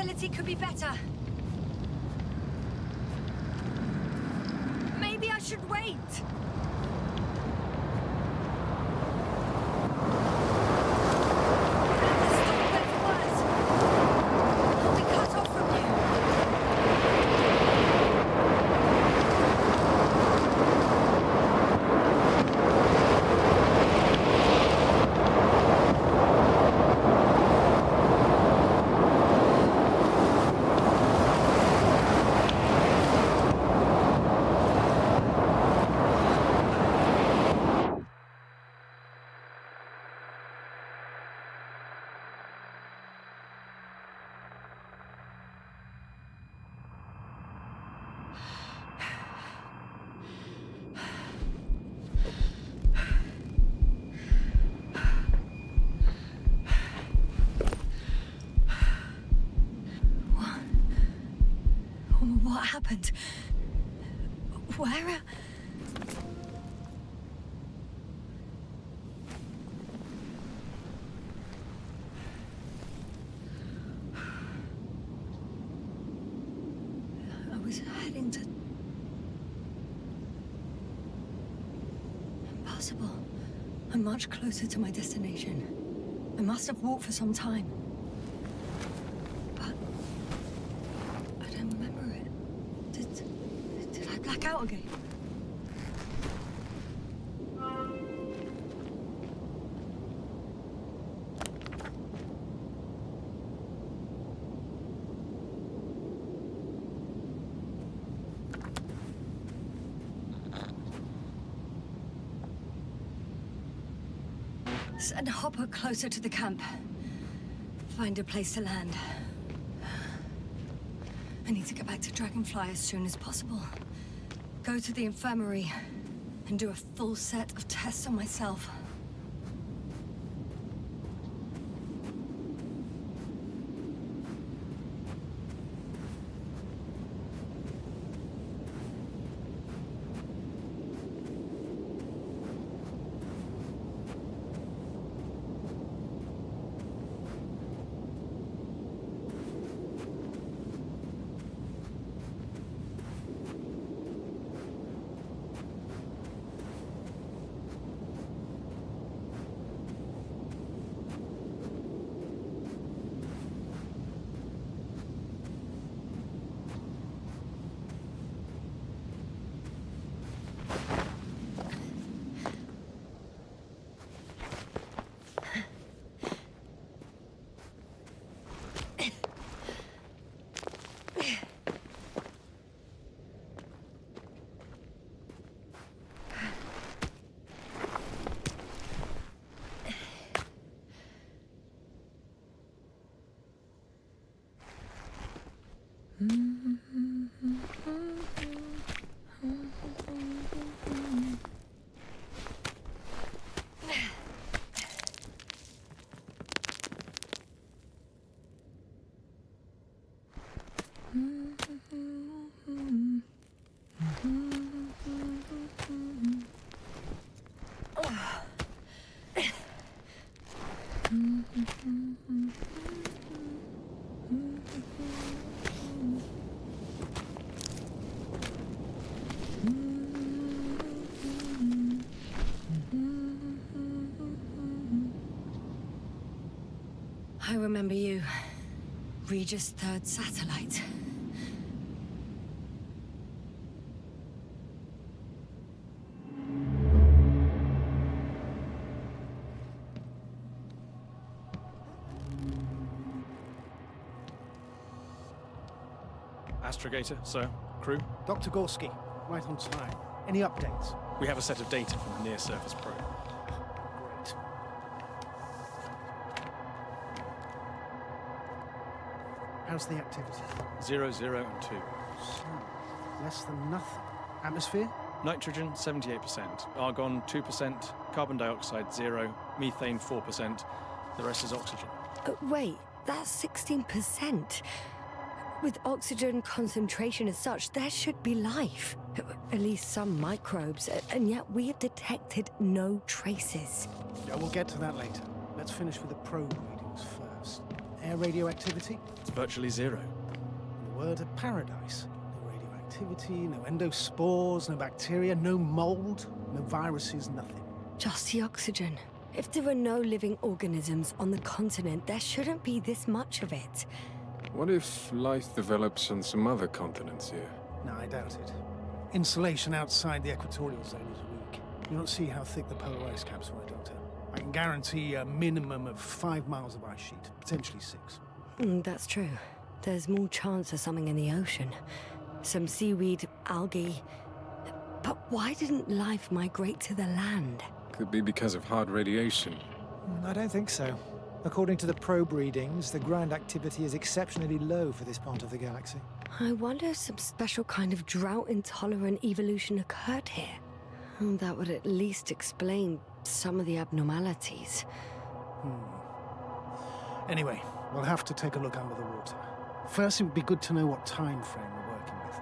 Visibility could be better. Maybe I should wait. What happened? Where? I was heading to... Impossible. I'm much closer to my destination. I must have walked for some time. But I don't remember it. Did I black out again? Send a hopper closer to the camp. Find a place to land. I need to get back to Dragonfly as soon as possible. Go to the infirmary and do a full set of tests on myself. I remember you. Regis' third satellite. Astrogator, sir. Crew? Dr. Gorski, right on time. Any updates? We have a set of data from the near-surface probe. Great. How's the activity? 0, 0, and 2. So, less than nothing. Atmosphere? Nitrogen, 78%. Argon, 2%. Carbon dioxide, 0. Methane, 4%. The rest is oxygen. Wait, that's 16%. With oxygen concentration as such, there should be life. At least some microbes, and yet we have detected no traces. Yeah, we'll get to that later. Let's finish with the probe readings first. Air radioactivity? virtually zero. In a word, a paradise. No radioactivity, no endospores, no bacteria, no mold, no viruses, nothing. Just the oxygen. If there were no living organisms on the continent, there shouldn't be this much of it. What if life develops on some other continents here? No, I doubt it. Insulation outside the equatorial zone is weak. You don't see how thick the polar ice caps were, Doctor. I can guarantee a minimum of 5 miles of ice sheet, potentially 6. That's true. There's more chance of something in the ocean. Some seaweed, algae. But why didn't life migrate to the land? Could be because of hard radiation. I don't think so. According to the probe readings, the ground activity is exceptionally low for this part of the galaxy. I wonder if some special kind of drought-intolerant evolution occurred here. That would at least explain some of the abnormalities. Anyway, we'll have to take a look under the water. First, it would be good to know what time frame we're working with.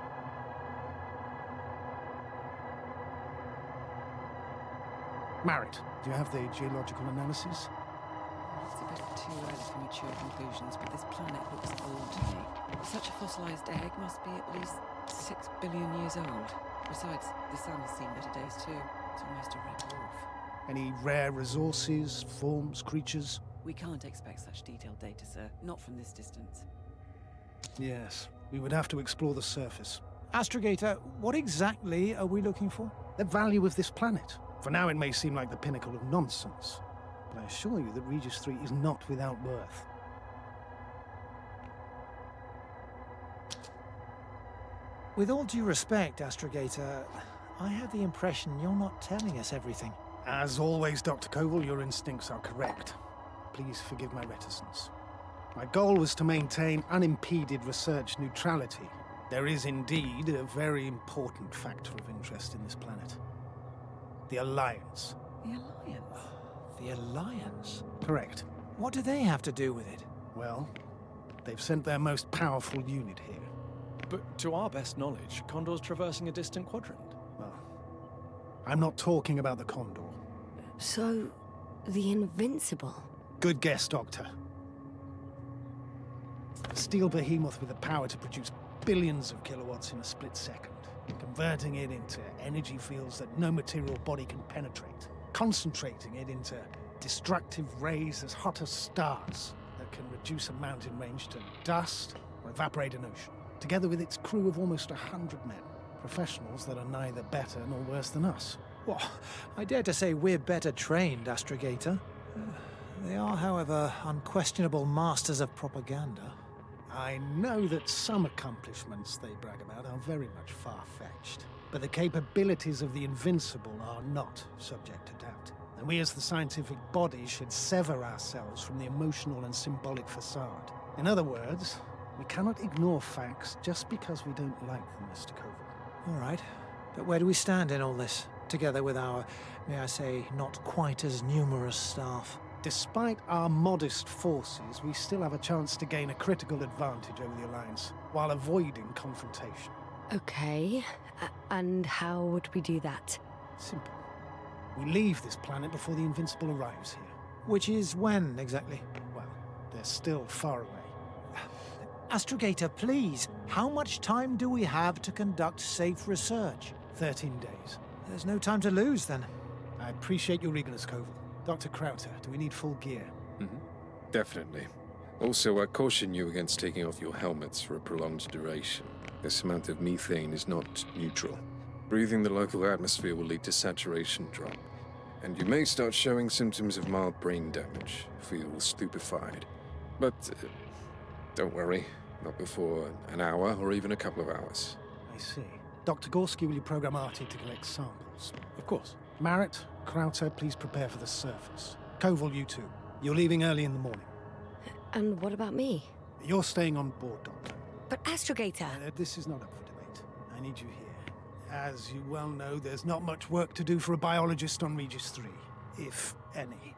Marit, do you have the geological analysis? It's a bit too early for mature conclusions, but this planet looks old to me. Such a fossilized egg must be at least 6 billion years old. Besides, the sun has seen better days too. It's almost a red dwarf. Any rare resources, forms, creatures? We can't expect such detailed data, sir. Not from this distance. Yes, we would have to explore the surface. Astrogator, what exactly are we looking for? The value of this planet. For now, it may seem like the pinnacle of nonsense, but I assure you that Regis 3 is not without worth. With all due respect, Astrogator, I have the impression you're not telling us everything. As always, Dr. Koval, your instincts are correct. Please forgive my reticence. My goal was to maintain unimpeded research neutrality. There is indeed a very important factor of interest in this planet. The Alliance. The Alliance? The Alliance? Correct. What do they have to do with it? Well, they've sent their most powerful unit here. But to our best knowledge, Condor's traversing a distant quadrant. Well, I'm not talking about the Condor. So, the Invincible? Good guess, Doctor. A steel behemoth with the power to produce billions of kilowatts in a split second, converting it into energy fields that no material body can penetrate, concentrating it into destructive rays as hot as stars that can reduce a mountain range to dust or evaporate an ocean, together with its crew of almost 100 men, professionals that are neither better nor worse than us. Well, I dare to say we're better trained, Astrogator. They are, however, unquestionable masters of propaganda. I know that some accomplishments they brag about are very much far-fetched, but the capabilities of the Invincible are not subject to doubt. And we as the scientific body should sever ourselves from the emotional and symbolic facade. In other words, we cannot ignore facts just because we don't like them, Mr. Koval. All right, but where do we stand in all this, together with our, may I say, not quite as numerous staff? Despite our modest forces, we still have a chance to gain a critical advantage over the Alliance, while avoiding confrontation. Okay, and how would we do that? Simple. We leave this planet before the Invincible arrives here. Which is when, exactly? Well, they're still far away. Astrogator, please, how much time do we have to conduct safe research? 13 days. There's no time to lose, then. I appreciate your eagerness, Koval. Dr. Krauter, do we need full gear? Definitely. Also, I caution you against taking off your helmets for a prolonged duration. This amount of methane is not neutral. Breathing the local atmosphere will lead to saturation drop, and you may start showing symptoms of mild brain damage, feel stupefied. But don't worry, not before an hour or even a couple of hours. I see. Dr. Gorski, will you program Artie to collect samples? Of course. Marit, Krauter, please prepare for the surface. Koval, you too. You're leaving early in the morning. And what about me? You're staying on board, Doctor. But Astrogator! This is not up for debate. I need you here. As you well know, there's not much work to do for a biologist on Regis 3, if any.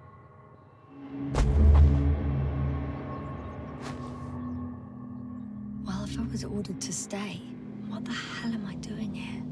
Well, if I was ordered to stay, what the hell am I doing here?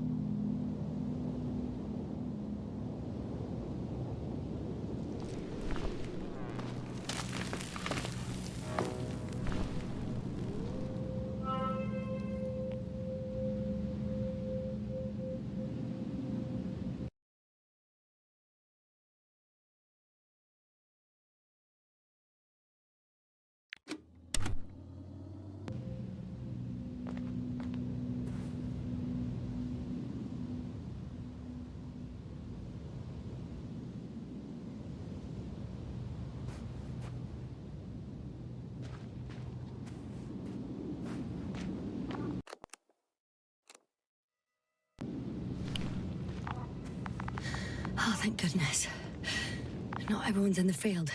Oh, thank goodness. Not everyone's in the field.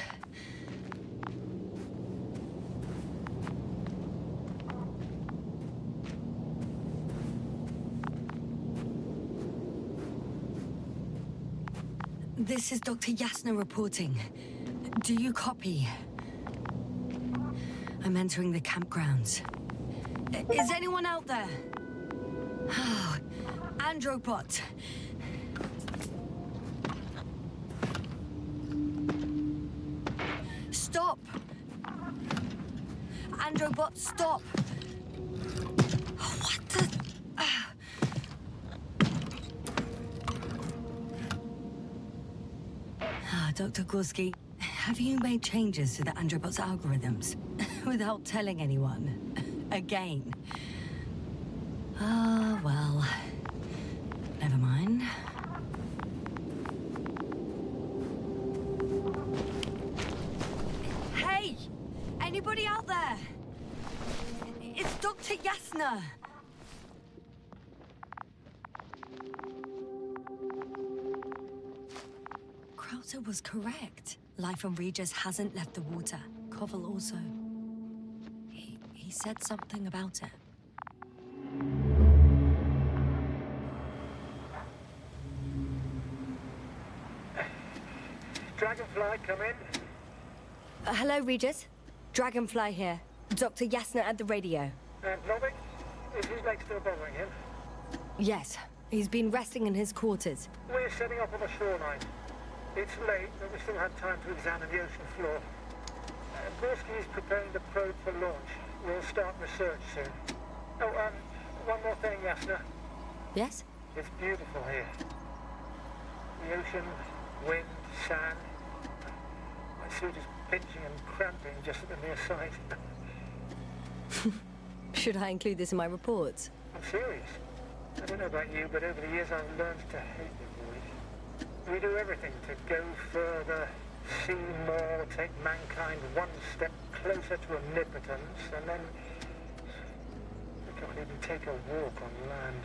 This is Dr. Yasna reporting. Do you copy? I'm entering the campgrounds. Is anyone out there? Oh, Androbot. Stop! Androbot, stop! What the... Dr. Gorski, have you made changes to the Androbot's algorithms without telling anyone? Again? Ah, well, never mind. Hey! Anybody out there? It's Dr. Yasna! Krauser was correct. Life on Regis hasn't left the water. Koval also. He said something about it. Dragonfly, come in. Hello, Regis. Dragonfly here. Dr. Yasna at the radio. And Novik? Is his leg still bothering him? Yes. He's been resting in his quarters. We're setting up on the shoreline. It's late, but we still have time to examine the ocean floor. Gorski is preparing the probe for launch. We'll start research soon. Oh, one more thing, Yasna. Yes? It's beautiful here. The ocean, wind, sand. My suit is pinching and cramping just at the mere sight. Should I include this in my reports? I'm serious. I don't know about you, but over the years I've learned to hate the void. We do everything to go further, see more, take mankind one step closer to omnipotence, and then we can't even take a walk on land.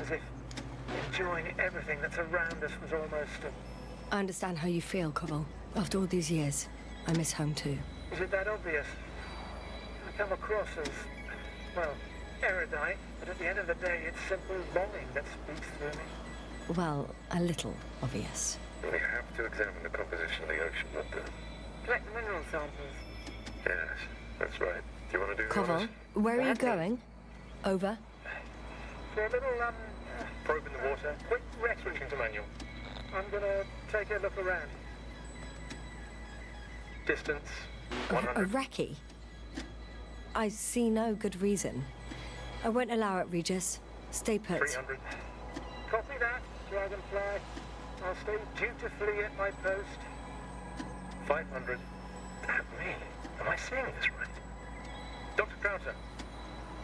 As if enjoying everything that's around us was almost a... I understand how you feel, Koval. After all these years, I miss home too. Is it that obvious? I come across as, well, erudite, but at the end of the day, it's simple longing that speaks through me. Well, a little obvious. We have to examine the composition of the ocean water. Collect the mineral samples. Yes, that's right. Do you want to do Koval, yours? where are you going? Over. For a little, Probe in the water. quick recce. Switching to manual. I'm gonna take a look around. Distance, A 100. recce? I see no good reason. I won't allow it, Regis. Stay put. 300. Copy that, Dragonfly. I'll stay dutifully at my post. 500. Damn me. Am I seeing this right? Dr. Krauser,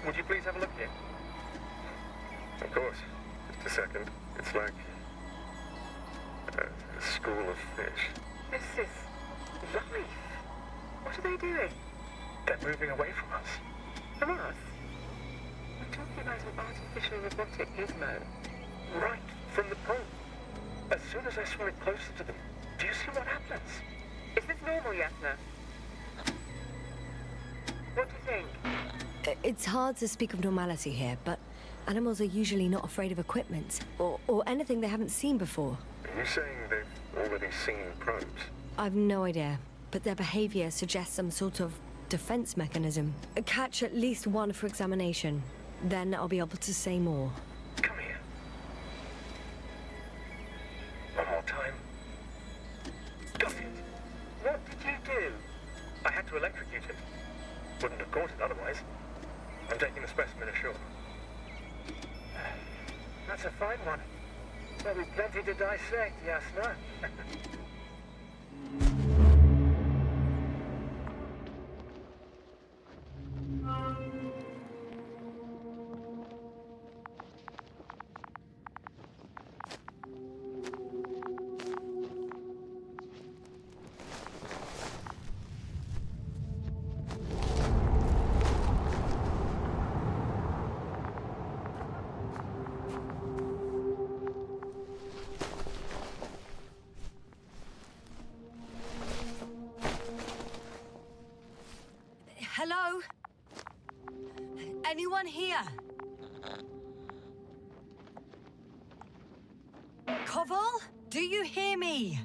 would you please have a look here? Of course. Just a second. It's like a school of fish. This is life. What are they doing? They're moving away from us. From us? We're talking about an artificial robotic gizmo. Right from the pole. As soon as I swim it closer to them, do you see what happens? Is this normal, Yasna? What do you think? It's hard to speak of normality here, but animals are usually not afraid of equipment or anything they haven't seen before. Are you saying they've already seen probes? I've no idea, but their behavior suggests some sort of defense mechanism. Catch at least one for examination. Then I'll be able to say more. Come here. One more time. Got it. What did you do? I had to electrocute it. Wouldn't have caught it otherwise. I'm taking the specimen ashore. That's a fine one. There'll be plenty to dissect, Yasna. Anyone here? Koval? Do you hear me?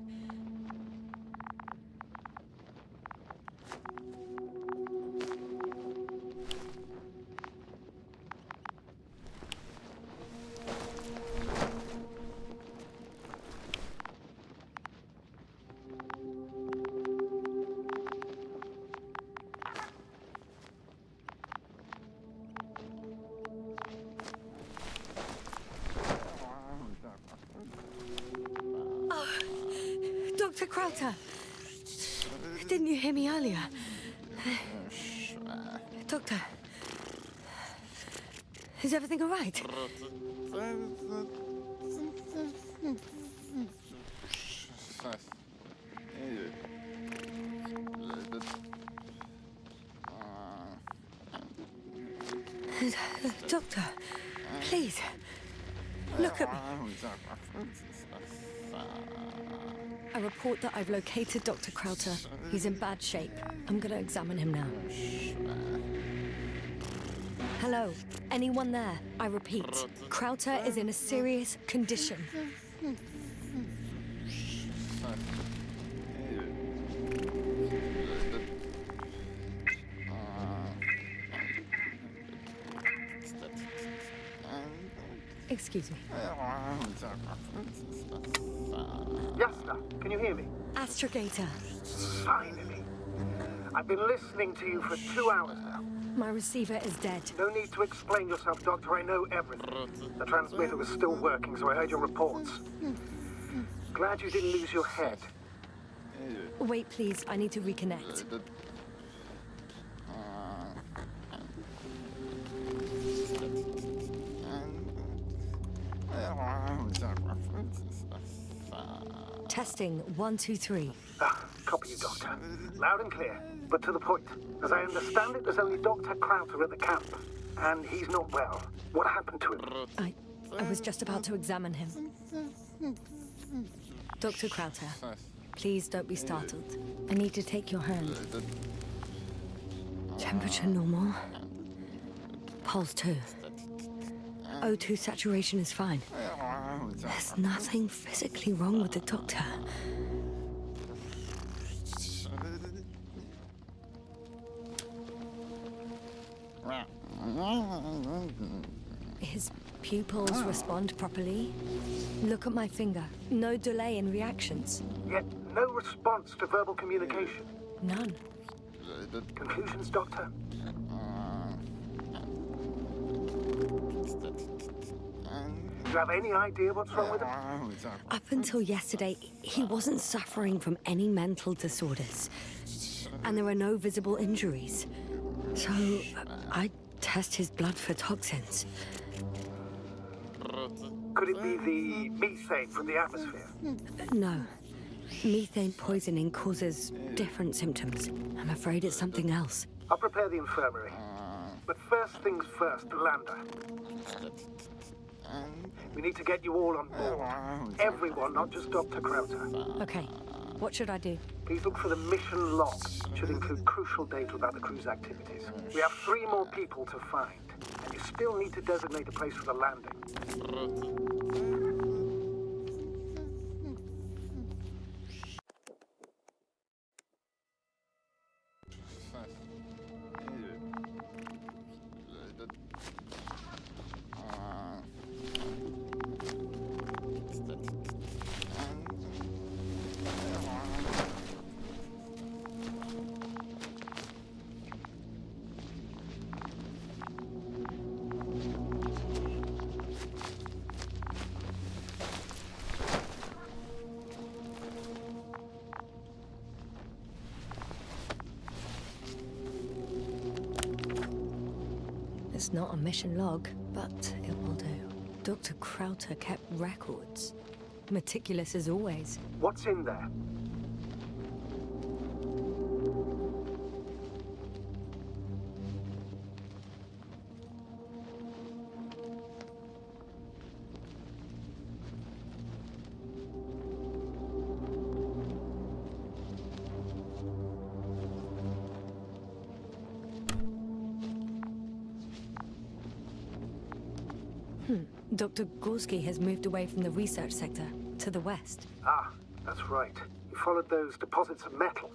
Dr. Crowther, didn't you hear me earlier? Doctor, is everything all right? Doctor, please, look at me. I report that I've located Dr. Crowther. He's in bad shape. I'm gonna examine him now. Hello? Anyone there? I repeat, Crowther is in a serious condition. Excuse me. Yes, sir. Can you hear me? Astrogator. Finally. I've been listening to you for 2 hours now. My receiver is dead. No need to explain yourself, Doctor. I know everything. The transmitter was still working, so I heard your reports. Glad you didn't lose your head. Wait, please. I need to reconnect. Testing 1, 2, 3. Copy you, Doctor. Loud and clear, but to the point. As I understand it, there's only Dr. Crowther at the camp, and he's not well. What happened to him? I was just about to examine him. Dr. Crowther, please don't be startled. I need to take your hand. Temperature normal. Pulse 2. O2 saturation is fine. There's nothing physically wrong with the doctor. His pupils respond properly. Look at my finger. No delay in reactions. Yet no response to verbal communication. None. Conclusions, Doctor? Do you have any idea what's wrong with him? Up until yesterday, he wasn't suffering from any mental disorders. And there are no visible injuries. So, I test his blood for toxins. Could it be the methane from the atmosphere? No. Methane poisoning causes different symptoms. I'm afraid it's something else. I'll prepare the infirmary. But first things first, the lander. We need to get you all on board. Everyone, not just Dr. Crowther. Okay. What should I do? Please look for the mission log. It should include crucial data about the crew's activities. We have 3 more people to find, and you still need to designate a place for the landing. It's not a mission log, but it will do. Dr. Crowther kept records. Meticulous as always. What's in there? Dr. Gorski has moved away from the research sector to the west. Ah, that's right. He followed those deposits of metal.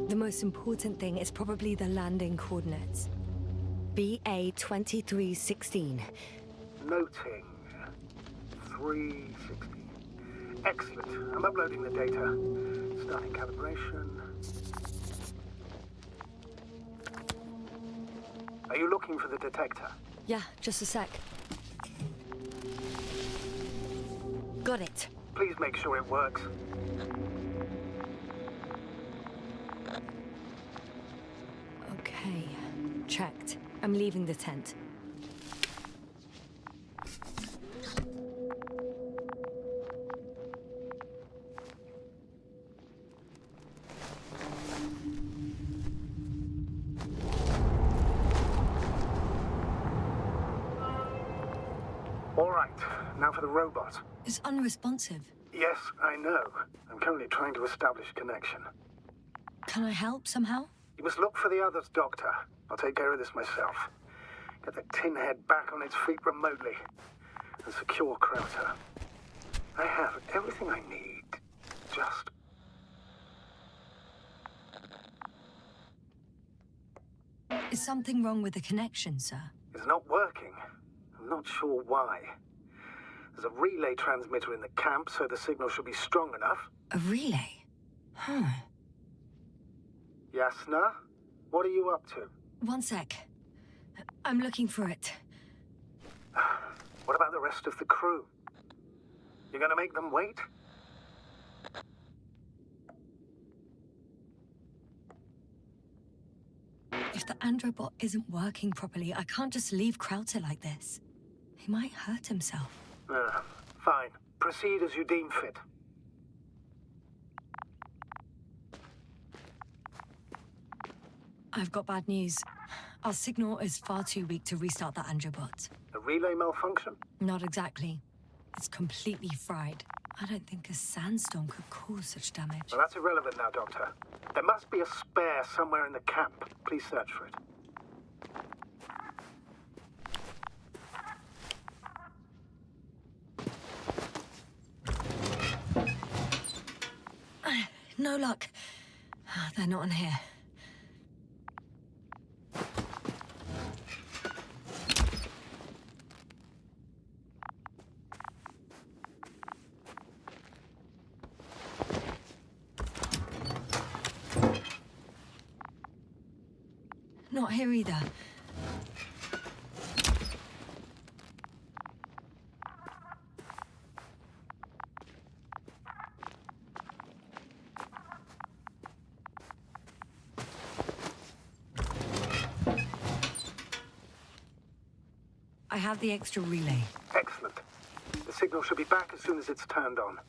The most important thing is probably the landing coordinates. BA 2316. Noting. 360. Excellent. I'm uploading the data. Starting calibration. Are you looking for the detector? Yeah, just a sec. Got it. Please make sure it works. Okay, checked. I'm leaving the tent. All right, now for the robot. It's unresponsive. Yes, I know. I'm currently trying to establish connection. Can I help somehow? You must look for the others, Doctor. I'll take care of this myself. Get the tin head back on its feet remotely. And secure Krauter. I have everything I need. Just... Is something wrong with the connection, sir? It's not working. I'm not sure why. There's a relay transmitter in the camp, so the signal should be strong enough. A relay? Huh. Yasna, what are you up to? One sec. I'm looking for it. What about the rest of the crew? You're gonna make them wait? If the androbot isn't working properly, I can't just leave Krauter like this. He might hurt himself. Fine. Proceed as you deem fit. I've got bad news. Our signal is far too weak to restart the androbot. A relay malfunction? Not exactly. It's completely fried. I don't think a sandstorm could cause such damage. Well, that's irrelevant now, Doctor. There must be a spare somewhere in the camp. Please search for it. No luck. They're not in here. Not here either. I have the extra relay. Excellent. The signal should be back as soon as it's turned on.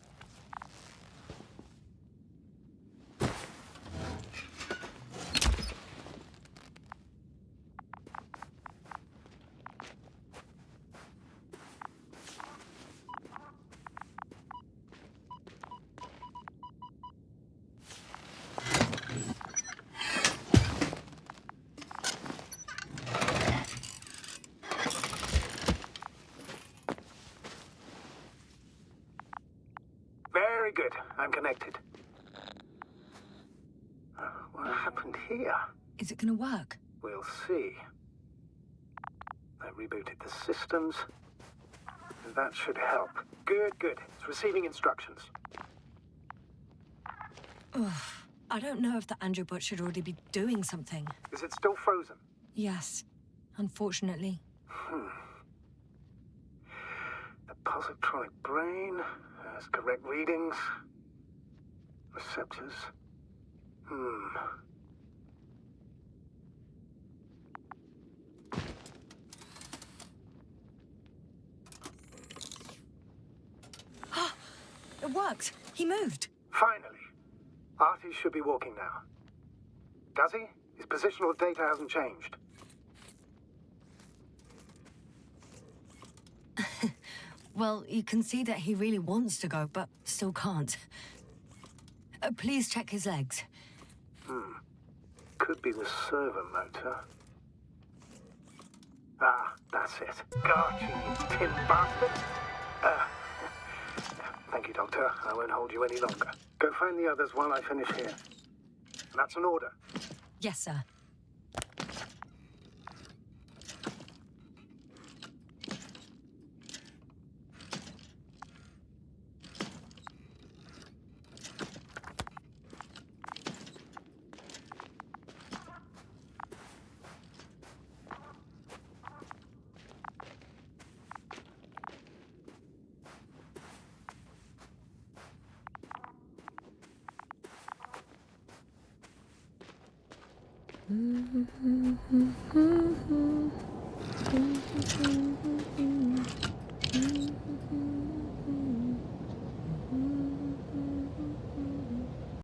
Very good. I'm connected. What happened here? Is it gonna work? We'll see. I rebooted the systems. That should help. Good, good. It's receiving instructions. Ugh. I don't know if the androbot should already be doing something. Is it still frozen? Yes, unfortunately. The positronic brain has correct readings. Receptors. It worked. He moved. Finally. Artie should be walking now. Does he? His positional data hasn't changed. Well, you can see that he really wants to go, but still can't. Please check his legs. Could be the servo motor. Ah, that's it. Gotcha, you tin bastard. Thank you, Doctor. I won't hold you any longer. Go find the others while I finish here. That's an order. Yes, sir.